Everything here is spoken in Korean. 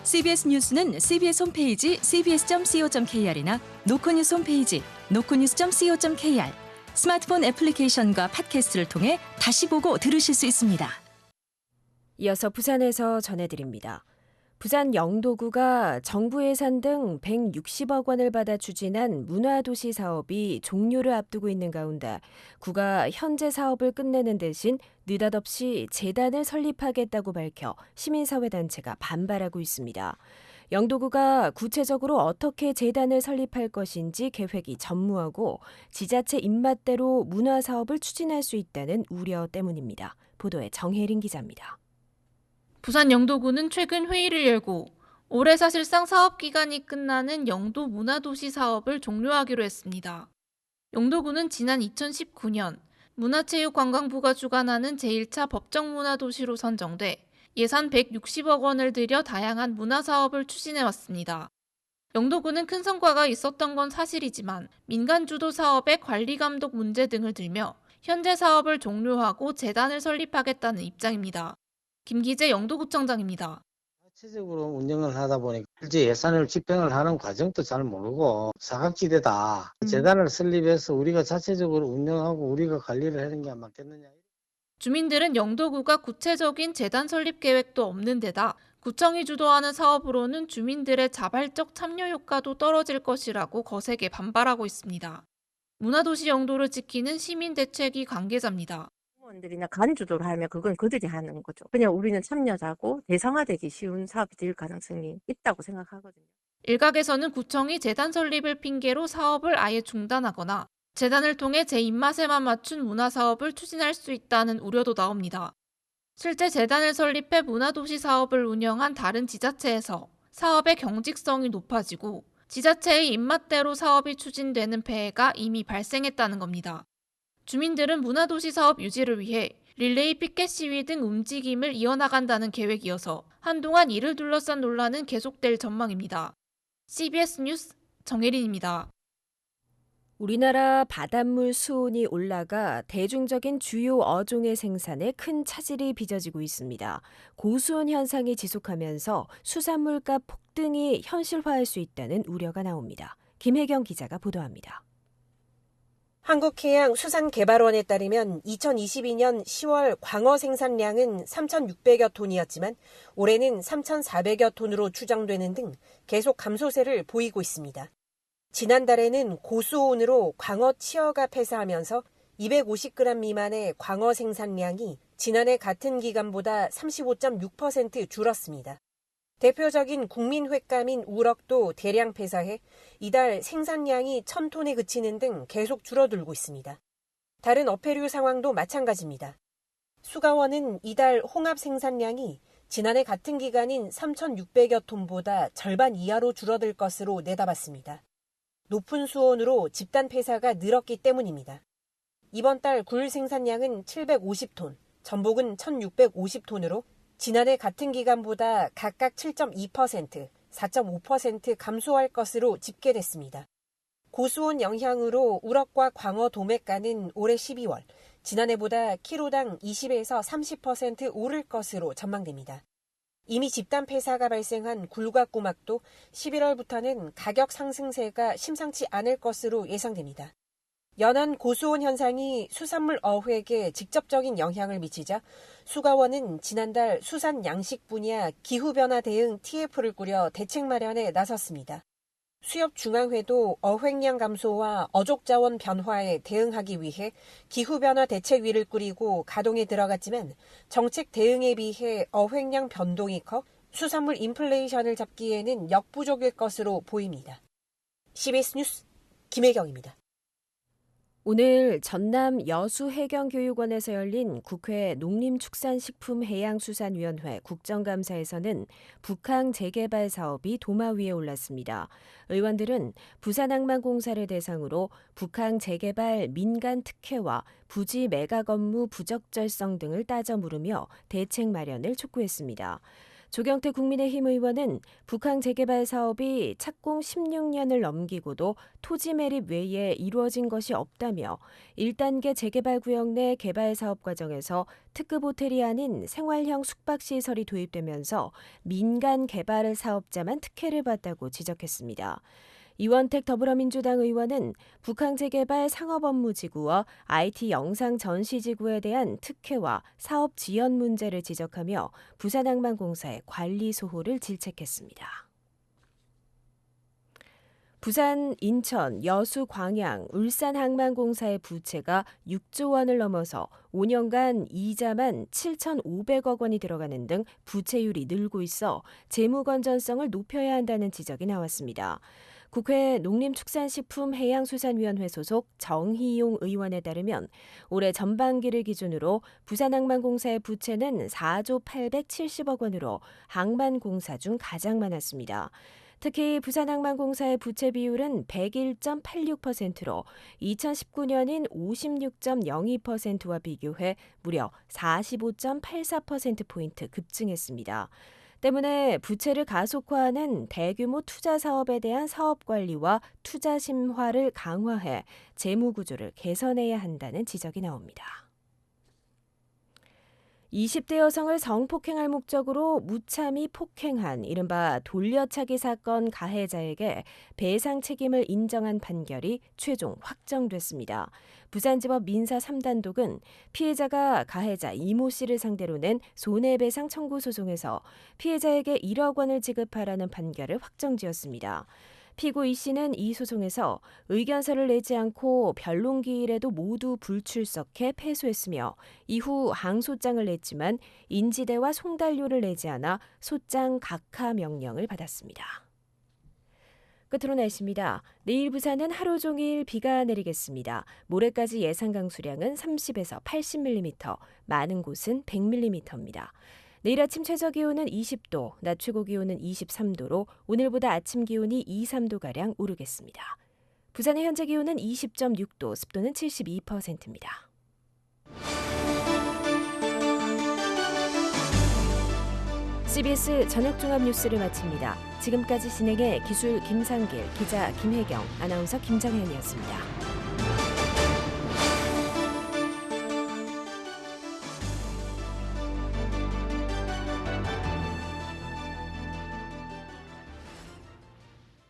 CBS 뉴스는 CBS 홈페이지 cbs.co.kr이나 노코뉴스 홈페이지 노코뉴스.co.kr, 스마트폰 애플리케이션과 팟캐스트를 통해 다시 보고 들으실 수 있습니다. 이어서 부산에서 전해드립니다. 부산 영도구가 정부 예산 등 160억 원을 받아 추진한 문화도시 사업이 종료를 앞두고 있는 가운데 구가 현재 사업을 끝내는 대신 느닷없이 재단을 설립하겠다고 밝혀 시민사회단체가 반발하고 있습니다. 영도구가 구체적으로 어떻게 재단을 설립할 것인지 계획이 전무하고 지자체 입맛대로 문화사업을 추진할 수 있다는 우려 때문입니다. 보도에 정혜린 기자입니다. 부산 영도구는 최근 회의를 열고 올해 사실상 사업 기간이 끝나는 영도 문화도시 사업을 종료하기로 했습니다. 영도구는 지난 2019년 문화체육관광부가 주관하는 제1차 법정문화도시로 선정돼 예산 160억 원을 들여 다양한 문화사업을 추진해왔습니다. 영도구는 큰 성과가 있었던 건 사실이지만 민간주도 사업의 관리감독 문제 등을 들며 현재 사업을 종료하고 재단을 설립하겠다는 입장입니다. 김기재 영도구청장입니다. 자체적으로 운영을 하다 보니까 실제 예산을 집행을 하는 과정도 잘 모르고 사각지대다. 재단을 설립해서 우리가 자체적으로 운영하고 우리가 관리를 하는 게 맞겠느냐. 주민들은 영도구가 구체적인 재단 설립 계획도 없는 데다 구청이 주도하는 사업으로는 주민들의 자발적 참여 효과도 떨어질 것이라고 거세게 반발하고 있습니다. 문화도시 영도를 지키는 시민대책위 관계자입니다. 원들이나 간주도를 하면 그건 그들이 하는 거죠. 그냥 우리는 참여자고 대상화되기 쉬운 사업이 될 가능성이 있다고 생각하거든요. 일각에서는 구청이 재단 설립을 핑계로 사업을 아예 중단하거나 재단을 통해 제 입맛에만 맞춘 문화사업을 추진할 수 있다는 우려도 나옵니다. 실제 재단을 설립해 문화도시 사업을 운영한 다른 지자체에서 사업의 경직성이 높아지고 지자체의 입맛대로 사업이 추진되는 폐해가 이미 발생했다는 겁니다. 주민들은 문화도시 사업 유지를 위해 릴레이 피켓 시위 등 움직임을 이어나간다는 계획이어서 한동안 이를 둘러싼 논란은 계속될 전망입니다. CBS 뉴스 정혜린입니다. 우리나라 바닷물 수온이 올라가 대중적인 주요 어종의 생산에 큰 차질이 빚어지고 있습니다. 고수온 현상이 지속하면서 수산물가 폭등이 현실화할 수 있다는 우려가 나옵니다. 김혜경 기자가 보도합니다. 한국해양수산개발원에 따르면 2022년 10월 광어 생산량은 3,600여 톤이었지만 올해는 3,400여 톤으로 추정되는 등 계속 감소세를 보이고 있습니다. 지난달에는 고수온으로 광어 치어가 폐사하면서 250g 미만의 광어 생산량이 지난해 같은 기간보다 35.6% 줄었습니다. 대표적인 국민횟감인 우럭도 대량 폐사해 이달 생산량이 1,000톤에 그치는 등 계속 줄어들고 있습니다. 다른 어패류 상황도 마찬가지입니다. 수가원은 이달 홍합 생산량이 지난해 같은 기간인 3,600여 톤보다 절반 이하로 줄어들 것으로 내다봤습니다. 높은 수온으로 집단 폐사가 늘었기 때문입니다. 이번 달 굴 생산량은 750톤, 전복은 1,650톤으로 지난해 같은 기간보다 각각 7.2%, 4.5% 감소할 것으로 집계됐습니다. 고수온 영향으로 우럭과 광어 도매가는 올해 12월 지난해보다 키로당 20에서 30% 오를 것으로 전망됩니다. 이미 집단 폐사가 발생한 굴과 꼬막도 11월부터는 가격 상승세가 심상치 않을 것으로 예상됩니다. 연한 고수온 현상이 수산물 어획에 직접적인 영향을 미치자 수가원은 지난달 수산 양식 분야 기후변화 대응 TF를 꾸려 대책 마련에 나섰습니다. 수협중앙회도 어획량 감소와 어족자원 변화에 대응하기 위해 기후변화 대책위를 꾸리고 가동에 들어갔지만 정책 대응에 비해 어획량 변동이 커 수산물 인플레이션을 잡기에는 역부족일 것으로 보입니다. CBS 뉴스 김혜경입니다. 오늘 전남 여수해경교육원에서 열린 국회 농림축산식품해양수산위원회 국정감사에서는 북항 재개발 사업이 도마 위에 올랐습니다. 의원들은 부산항만공사를 대상으로 북항 재개발 민간 특혜와 부지 매각 업무 부적절성 등을 따져 물으며 대책 마련을 촉구했습니다. 조경태 국민의힘 의원은 북항 재개발 사업이 착공 16년을 넘기고도 토지 매립 외에 이루어진 것이 없다며 1단계 재개발 구역 내 개발 사업 과정에서 특급 호텔이 아닌 생활형 숙박시설이 도입되면서 민간 개발 사업자만 특혜를 받다고 지적했습니다. 이원택 더불어민주당 의원은 북항 재개발 상업업무지구와 IT 영상 전시지구에 대한 특혜와 사업 지연 문제를 지적하며 부산항만공사의 관리 소홀을 질책했습니다. 부산, 인천, 여수, 광양, 울산항만공사의 부채가 6조 원을 넘어서 5년간 이자만 7,500억 원이 들어가는 등 부채율이 늘고 있어 재무 건전성을 높여야 한다는 지적이 나왔습니다. 국회 농림축산식품해양수산위원회 소속 정희용 의원에 따르면 올해 전반기를 기준으로 부산항만공사의 부채는 4조 870억 원으로 항만공사 중 가장 많았습니다. 특히 부산항만공사의 부채 비율은 101.86%로 2019년인 56.02%와 비교해 무려 45.84%포인트 급증했습니다. 때문에 부채를 가속화하는 대규모 투자 사업에 대한 사업 관리와 투자 심화를 강화해 재무 구조를 개선해야 한다는 지적이 나옵니다. 20대 여성을 성폭행할 목적으로 무참히 폭행한 이른바 돌려차기 사건 가해자에게 배상 책임을 인정한 판결이 최종 확정됐습니다. 부산지법 민사 3단독은 피해자가 가해자 이모 씨를 상대로 낸 손해배상 청구 소송에서 피해자에게 1억 원을 지급하라는 판결을 확정지었습니다. 피고 이 씨는 이 소송에서 의견서를 내지 않고 변론기일에도 모두 불출석해 패소했으며 이후 항소장을 냈지만 인지대와 송달료를 내지 않아 소장 각하 명령을 받았습니다. 끝으로 날씨입니다. 내일 부산은 하루 종일 비가 내리겠습니다. 모레까지 예상 강수량은 30에서 80mm, 많은 곳은 100mm입니다. 내일 아침 최저기온은 20도, 낮 최고기온은 23도로 오늘보다 아침 기온이 2, 3도가량 오르겠습니다. 부산의 현재 기온은 20.6도, 습도는 72%입니다. CBS 저녁종합뉴스를 마칩니다. 지금까지 진행해 기술 김상길, 기자 김혜경, 아나운서 김정현이었습니다.